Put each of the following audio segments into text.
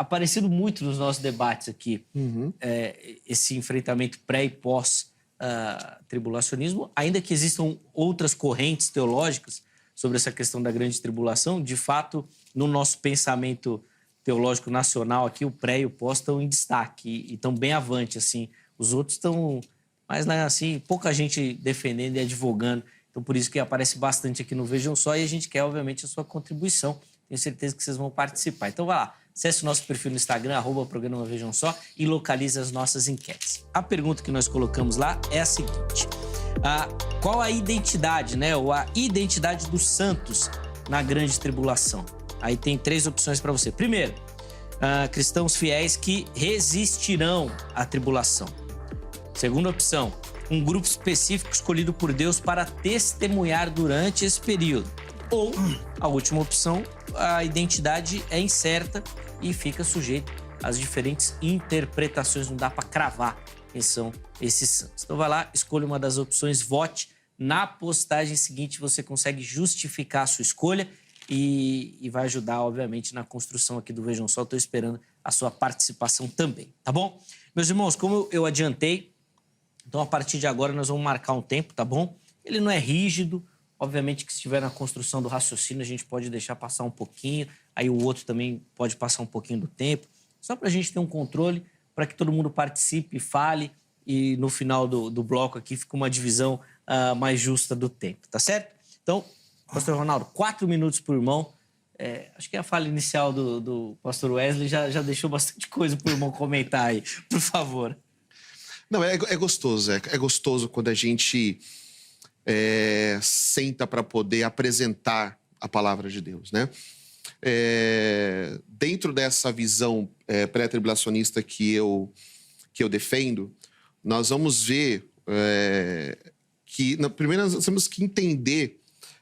aparecido muito nos nossos debates aqui, esse enfrentamento pré e pós-tribulacionismo, ainda que existam outras correntes teológicas sobre essa questão da grande tribulação, de fato, no nosso pensamento teológico nacional aqui, o pré e o pós estão em destaque e estão bem avante, assim. Os outros estão, mas né, assim, pouca gente defendendo e advogando. Então, por isso que aparece bastante aqui no Vejam Só e a gente quer, obviamente, a sua contribuição. Tenho certeza que vocês vão participar. Então, vai lá, acesse o nosso perfil no Instagram, @programa Vejam Só, e localize as nossas enquetes. A pergunta que nós colocamos lá é a seguinte: qual a identidade, né, ou a identidade dos santos na grande tribulação? Aí tem 3 opções para você. Primeiro, cristãos fiéis que resistirão à tribulação. Segunda opção, um grupo específico escolhido por Deus para testemunhar durante esse período. Ou, a última opção, a identidade é incerta e fica sujeito às diferentes interpretações. Não dá para cravar quem são esses santos. Então vai lá, escolha uma das opções, vote. Na postagem seguinte você consegue justificar a sua escolha e vai ajudar, obviamente, na construção aqui do Vejam Só. Estou esperando a sua participação também, tá bom? Meus irmãos, como eu adiantei, então a partir de agora nós vamos marcar um tempo, tá bom? Ele não é rígido, obviamente que se estiver na construção do raciocínio a gente pode deixar passar um pouquinho, aí o outro também pode passar um pouquinho do tempo, só para a gente ter um controle, para que todo mundo participe, fale e no final do bloco aqui fica uma divisão mais justa do tempo, tá certo? Então, pastor Ronaldo, 4 minutos por irmão. Acho que a fala inicial do pastor Wesley já deixou bastante coisa para o irmão comentar aí, por favor. Não, é gostoso, é gostoso quando a gente senta para poder apresentar a palavra de Deus, né? Dentro dessa visão pré-tribulacionista que eu defendo, nós vamos ver que, primeiro, nós temos que entender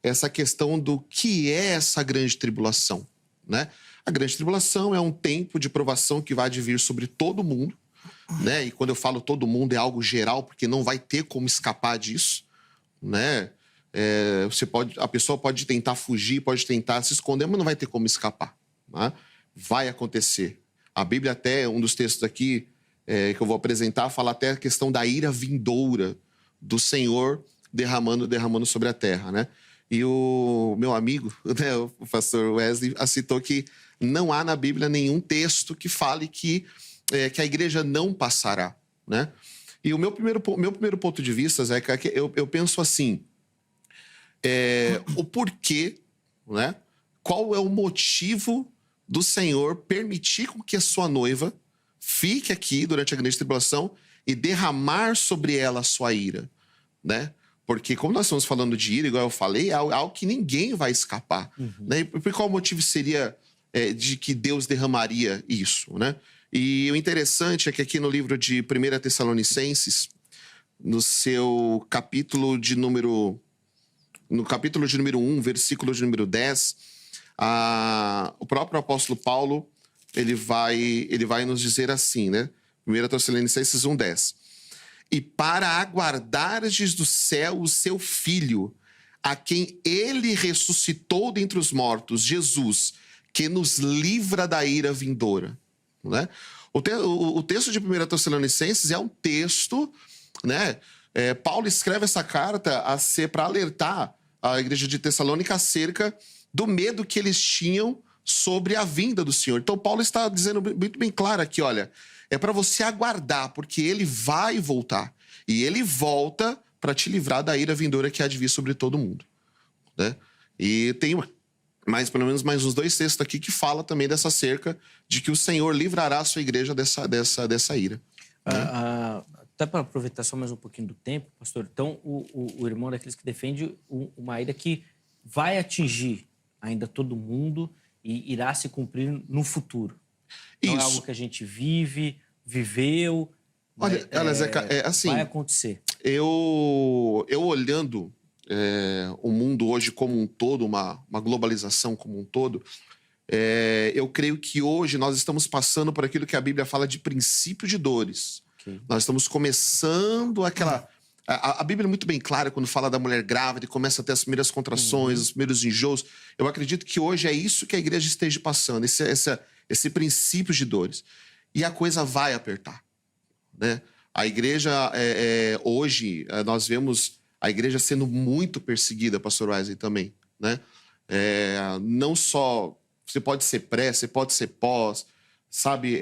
essa questão do que é essa grande tribulação, né? A grande tribulação é um tempo de provação que vai vir sobre todo mundo, né? E quando eu falo todo mundo é algo geral, porque não vai ter como escapar disso, né? A pessoa pode tentar fugir, pode tentar se esconder, mas não vai ter como escapar, né? Vai acontecer. A Bíblia até, um dos textos aqui que eu vou apresentar, fala até a questão da ira vindoura do Senhor derramando sobre a terra, né? E o meu amigo, né, o pastor Wesley, citou que não há na Bíblia nenhum texto que fale que a igreja não passará, né? E o meu primeiro ponto de vista é que eu penso assim, o porquê, né? Qual é o motivo do Senhor permitir com que a sua noiva fique aqui durante a grande tribulação e derramar sobre ela a sua ira, né? Porque como nós estamos falando de ira, igual eu falei, é algo que ninguém vai escapar, né? E por qual motivo seria de que Deus derramaria isso, né? E o interessante é que aqui no livro de 1 Tessalonicenses, no capítulo de número 1, versículo de número 10, o próprio apóstolo Paulo, ele vai nos dizer assim, né? 1 Tessalonicenses 1:10. E para aguardardes do céu o seu Filho, a quem ele ressuscitou dentre os mortos, Jesus, que nos livra da ira vindoura. Né? O texto de 1 Tessalonicenses é um texto, né? Paulo escreve essa carta para alertar a igreja de Tessalônica acerca do medo que eles tinham sobre a vinda do Senhor. Então Paulo está dizendo muito bem claro aqui, olha, é para você aguardar, porque ele vai voltar. E ele volta para te livrar da ira vindoura que há de vir sobre todo mundo, né? E tem pelo menos mais uns 2 textos aqui que fala também dessa cerca de que o Senhor livrará a sua igreja dessa ira. Até para aproveitar só mais um pouquinho do tempo, pastor, então o irmão daqueles que defende uma ira que vai atingir ainda todo mundo e irá se cumprir no futuro. Então, é algo que a gente viveu. Olha, Zeca, assim, vai acontecer. Eu olhando o mundo hoje como um todo, uma globalização como um todo, eu creio que hoje nós estamos passando por aquilo que a Bíblia fala de princípio de dores. Okay. Nós estamos começando A Bíblia é muito bem clara quando fala da mulher grávida e começa a ter as primeiras contrações, os primeiros enjoos. Eu acredito que hoje é isso que a igreja esteja passando, esse princípio de dores. E a coisa vai apertar, né? A igreja, hoje, nós vemos a igreja sendo muito perseguida, pastor Wesley, também, né? Não só, você pode ser pré, você pode ser pós, sabe?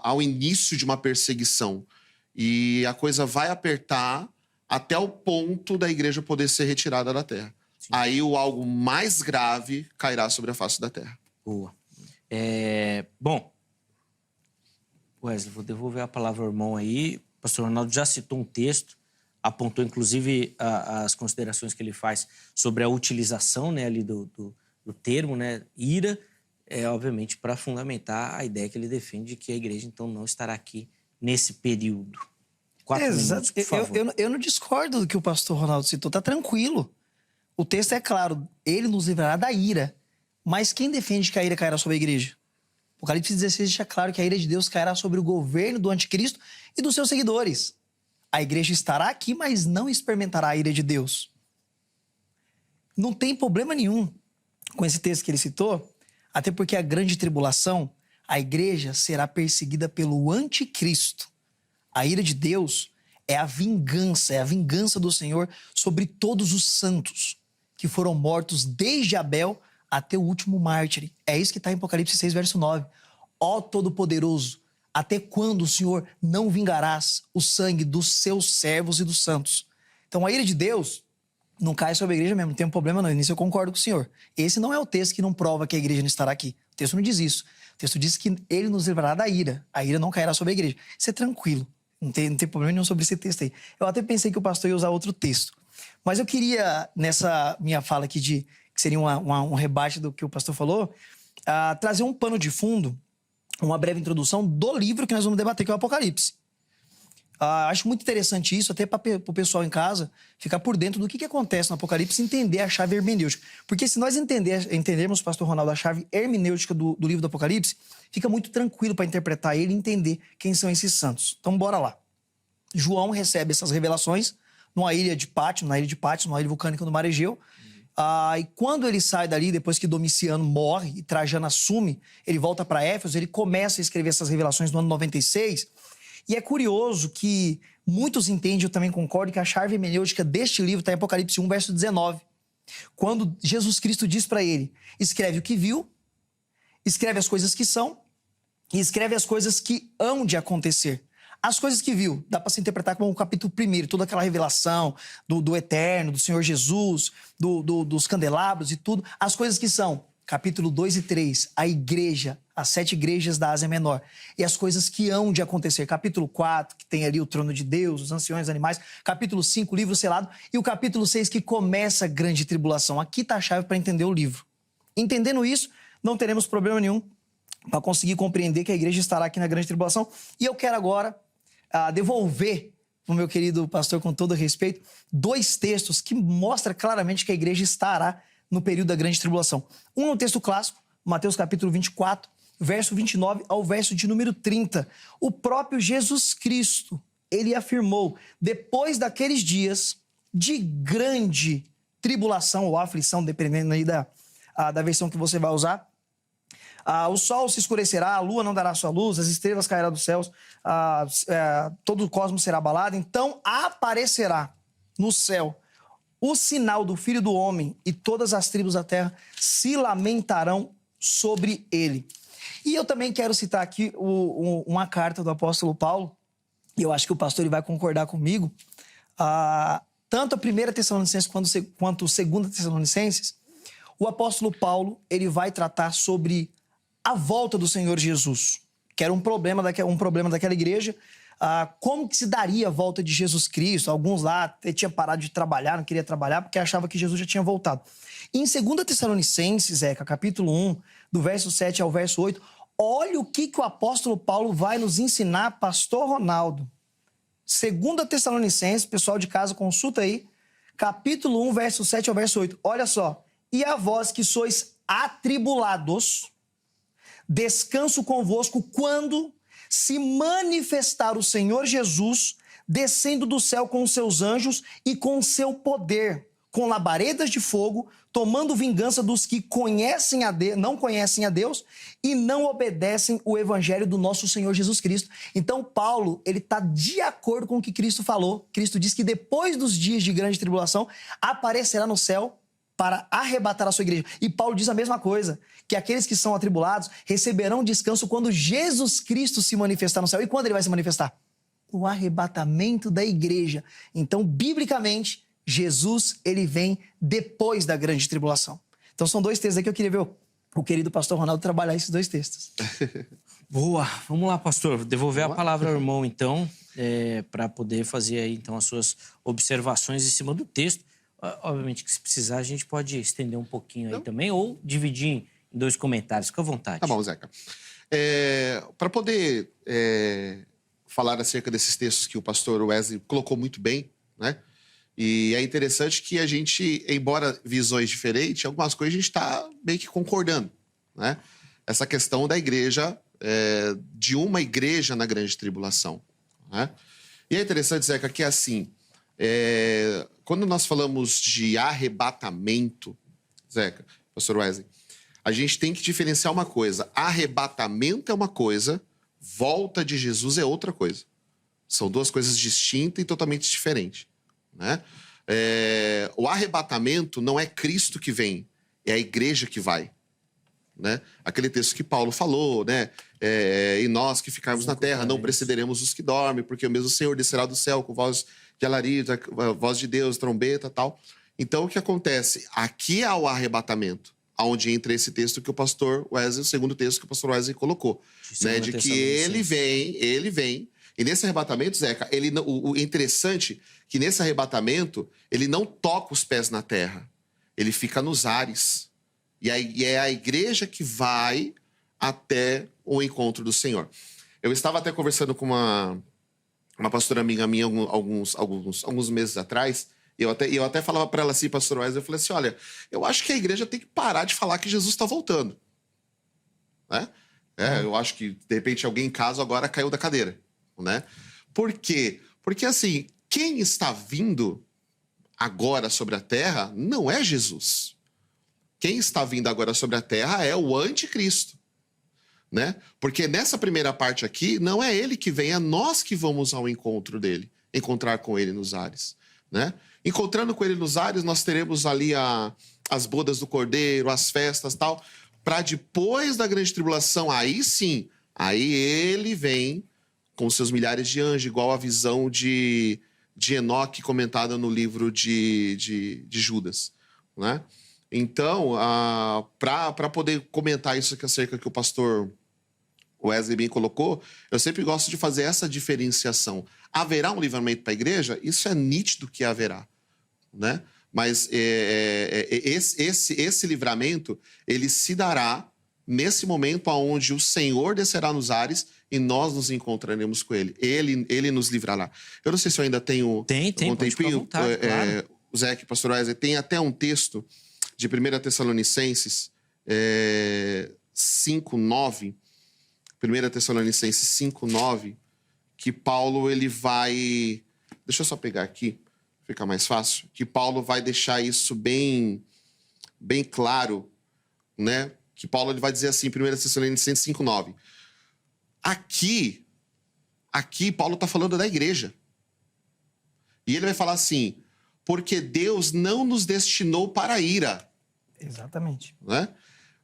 Ao início de uma perseguição. E a coisa vai apertar até o ponto da igreja poder ser retirada da terra. Sim. Aí o algo mais grave cairá sobre a face da terra. Boa. Bom, Wesley, vou devolver a palavra ao irmão aí. O pastor Ronaldo já citou um texto, apontou inclusive as considerações que ele faz sobre a utilização, né, ali do termo, né, ira, obviamente para fundamentar a ideia que ele defende de que a igreja então não estará aqui nesse período. 4 minutos, por favor. Eu não discordo do que o pastor Ronaldo citou, tá tranquilo. O texto é claro, ele nos livrará da ira. Mas quem defende que a ira cairá sobre a igreja? Apocalipse 16 deixa claro que a ira de Deus cairá sobre o governo do anticristo e dos seus seguidores. A igreja estará aqui, mas não experimentará a ira de Deus. Não tem problema nenhum com esse texto que ele citou, até porque a grande tribulação, a igreja será perseguida pelo anticristo. A ira de Deus é a vingança do Senhor sobre todos os santos que foram mortos desde Abel até o último mártir. É isso que está em Apocalipse 6, verso 9. Ó Todo-Poderoso, até quando o Senhor não vingarás o sangue dos seus servos e dos santos? Então a ira de Deus não cai sobre a igreja mesmo, não tem um problema não, nisso eu concordo com o senhor. Esse não é o texto que não prova que a igreja não estará aqui. O texto não diz isso. O texto diz que ele nos livrará da ira. A ira não cairá sobre a igreja. Isso é tranquilo. Não tem problema nenhum sobre esse texto aí. Eu até pensei que o pastor ia usar outro texto. Mas eu queria, nessa minha fala aqui, que seria um rebate do que o pastor falou, trazer um pano de fundo, uma breve introdução do livro que nós vamos debater, que é o Apocalipse. Acho muito interessante isso, até para o pessoal em casa ficar por dentro do que acontece no Apocalipse e entender a chave hermenêutica. Porque se nós entendermos, pastor Ronaldo, a chave hermenêutica do livro do Apocalipse, fica muito tranquilo para interpretar ele e entender quem são esses santos. Então, bora lá. João recebe essas revelações numa ilha de Patmos, numa ilha vulcânica do Mar Egeu. E quando ele sai dali, depois que Domiciano morre e Trajano assume, ele volta para Éfeso, ele começa a escrever essas revelações no ano 96. E é curioso que muitos entendem, eu também concordo, que a chave hermenêutica deste livro está em Apocalipse 1, verso 19. Quando Jesus Cristo diz para ele, escreve o que viu, escreve as coisas que são e escreve as coisas que hão de acontecer. As coisas que viu, dá para se interpretar como o capítulo 1, toda aquela revelação do Eterno, do Senhor Jesus, dos candelabros e tudo. As coisas que são, capítulo 2 e 3, a igreja, as 7 igrejas da Ásia Menor. E as coisas que hão de acontecer. Capítulo 4, que tem ali o trono de Deus, os anciões, os animais. Capítulo 5, o livro selado. E o capítulo 6, que começa a grande tribulação. Aqui está a chave para entender o livro. Entendendo isso, não teremos problema nenhum para conseguir compreender que a igreja estará aqui na grande tribulação. E eu quero agora devolver para o meu querido pastor, com todo respeito, 2 textos que mostram claramente que a igreja estará no período da grande tribulação. Um é um texto clássico, Mateus capítulo 24, verso 29 ao verso de número 30. O próprio Jesus Cristo, ele afirmou, depois daqueles dias de grande tribulação ou aflição, dependendo aí da versão que você vai usar, o sol se escurecerá, a lua não dará sua luz, as estrelas cairão dos céus, todo o cosmos será abalado. Então aparecerá no céu o sinal do Filho do Homem, e todas as tribos da terra se lamentarão sobre ele. E eu também quero citar aqui uma carta do apóstolo Paulo, e eu acho que o pastor ele vai concordar comigo, tanto a 1 Tessalonicenses quanto a 2 Tessalonicenses, o apóstolo Paulo ele vai tratar sobre a volta do Senhor Jesus, que era um problema daquela igreja. Como que se daria a volta de Jesus Cristo? Alguns lá tinham parado de trabalhar, não queria trabalhar porque achavam que Jesus já tinha voltado. E em 2 Tessalonicenses, capítulo 1, do verso 7 ao verso 8, olha o que o apóstolo Paulo vai nos ensinar, pastor Ronaldo. 2 Tessalonicenses, pessoal de casa, consulta aí, capítulo 1, verso 7 ao verso 8. Olha só. E a vós que sois atribulados, descanso convosco quando se manifestar o Senhor Jesus descendo do céu com os seus anjos e com seu poder, com labaredas de fogo, tomando vingança dos que não conhecem a Deus e não obedecem o evangelho do nosso Senhor Jesus Cristo. Então, Paulo, ele está de acordo com o que Cristo falou. Cristo diz que depois dos dias de grande tribulação, aparecerá no céu para arrebatar a sua igreja. E Paulo diz a mesma coisa, que aqueles que são atribulados receberão descanso quando Jesus Cristo se manifestar no céu. E quando ele vai se manifestar? O arrebatamento da igreja. Então, biblicamente, Jesus, ele vem depois da grande tribulação. Então, são dois textos aqui que eu queria ver o querido pastor Ronaldo trabalhar esses dois textos. Boa. Vamos lá, pastor. Devolver a palavra ao irmão, então, para poder fazer aí, então, as suas observações em cima do texto. Obviamente que se precisar, a gente pode estender um pouquinho aí também, ou dividir em dois comentários. Fica à vontade. Tá bom, Zeca. Para poder falar acerca desses textos que o pastor Wesley colocou muito bem, né? E é interessante que a gente, embora visões diferentes, algumas coisas a gente está meio que concordando, né? Essa questão da igreja, de uma igreja na grande tribulação, né? E é interessante, Zeca, que assim, quando nós falamos de arrebatamento, Zeca, pastor Wesley, a gente tem que diferenciar uma coisa. Arrebatamento é uma coisa, volta de Jesus é outra coisa. São duas coisas distintas e totalmente diferentes, né? O arrebatamento não é Cristo que vem, é a igreja que vai, né? Aquele texto que Paulo falou, né? E nós que ficarmos na terra não precederemos os que dormem, porque o mesmo Senhor descerá do céu com voz de alarido, voz de Deus, trombeta, tal. Então, o que acontece? Aqui há o arrebatamento, onde entra esse texto que o pastor Wesley, o segundo texto que o pastor Wesley colocou, né? De que ele vem. E nesse arrebatamento, Zeca, o interessante é que nesse arrebatamento, ele não toca os pés na terra. Ele fica nos ares. E é a igreja que vai até o encontro do Senhor. Eu estava até conversando com uma pastora amiga minha alguns meses atrás, e eu até falava para ela assim, pastor Wesley, eu falei assim, olha, eu acho que a igreja tem que parar de falar que Jesus está voltando. Né? Eu acho que, de repente, alguém em casa agora caiu da cadeira. Né? Por quê? Porque, assim, quem está vindo agora sobre a terra não é Jesus. Quem está vindo agora sobre a terra é o anticristo. Né? Porque nessa primeira parte aqui, não é ele que vem, é nós que vamos ao encontro dele, encontrar com ele nos ares. Né? Encontrando com ele nos ares, nós teremos ali as bodas do Cordeiro, as festas e tal, para depois da grande tribulação, aí sim, aí ele vem com seus milhares de anjos, igual a visão de Enoque comentada no livro de Judas. Né? Então, para poder comentar isso acerca que o pastor Wesley bem colocou, eu sempre gosto de fazer essa diferenciação. Haverá um livramento para a igreja? Isso é nítido que haverá. Né? Mas esse livramento, ele se dará nesse momento onde o Senhor descerá nos ares e nós nos encontraremos com ele. Ele nos livrará. Eu não sei se eu ainda tenho um tempinho. Vontade, claro. Zé, pastor Wesley, tem até um texto de 1 Tessalonicenses 5:9. 1 Tessalonicenses 5:9, que Paulo ele vai... Deixa eu só pegar aqui, fica mais fácil. Que Paulo vai deixar isso bem claro, né? Que Paulo ele vai dizer assim, 1 Tessalonicenses 5:9. Aqui Paulo está falando da igreja. E ele vai falar assim, porque Deus não nos destinou para a ira. Exatamente. Né?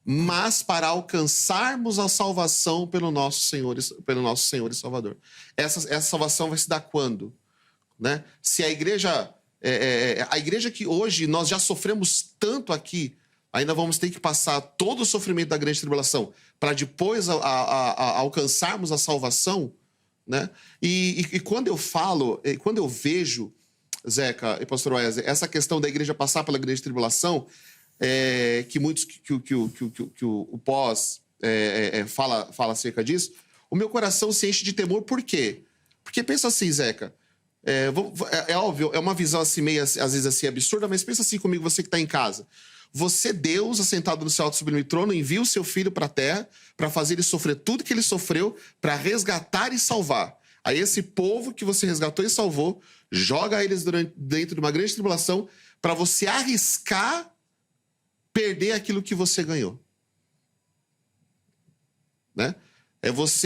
Mas para alcançarmos a salvação pelo nosso Senhor e Salvador. Essa salvação vai se dar quando? Né? Se a igreja que hoje nós já sofremos tanto aqui, ainda vamos ter que passar todo o sofrimento da grande tribulação para depois alcançarmos a salvação, né? E quando eu falo, quando eu vejo, Zeca e pastor Wesley, essa questão da igreja passar pela grande tribulação, que muitos que o pós fala acerca disso, o meu coração se enche de temor. Por quê? Porque pensa assim, Zeca, é óbvio, é uma visão assim meio, às vezes assim, absurda, mas pensa assim comigo, você que está em casa. Você, Deus, assentado no seu alto sublime trono, envia o seu filho para a terra para fazer ele sofrer tudo que ele sofreu, para resgatar e salvar. Aí esse povo que você resgatou e salvou, joga eles dentro de uma grande tribulação para você arriscar perder aquilo que você ganhou. Né? É você